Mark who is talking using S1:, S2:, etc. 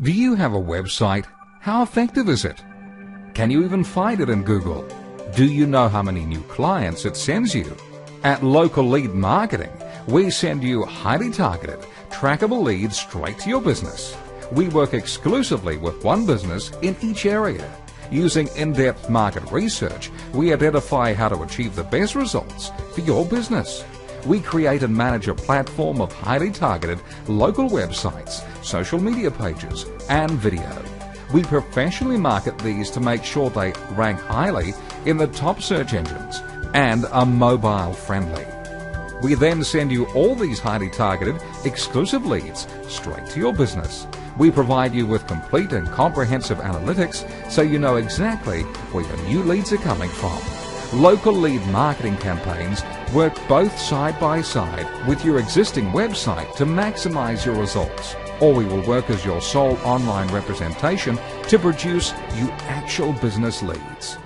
S1: Do you have a website? How effective is it? Can you even find it in Google? Do you know how many new clients it sends you? At Local Lead Marketing, we send you highly targeted, trackable leads straight to your business. We work exclusively with one business in each area. Using in-depth market research, we identify how to achieve the best results for your business. We create and manage a platform of highly targeted local websites, social media pages, and video. We professionally market these to make sure they rank highly in the top search engines and are mobile friendly. We then send you all these highly targeted, exclusive leads straight to your business. We provide you with complete and comprehensive analytics so you know exactly where your new leads are coming from. Local lead marketing campaigns work both side by side with your existing website to maximize your results, or we will work as your sole online representation to produce you actual business leads.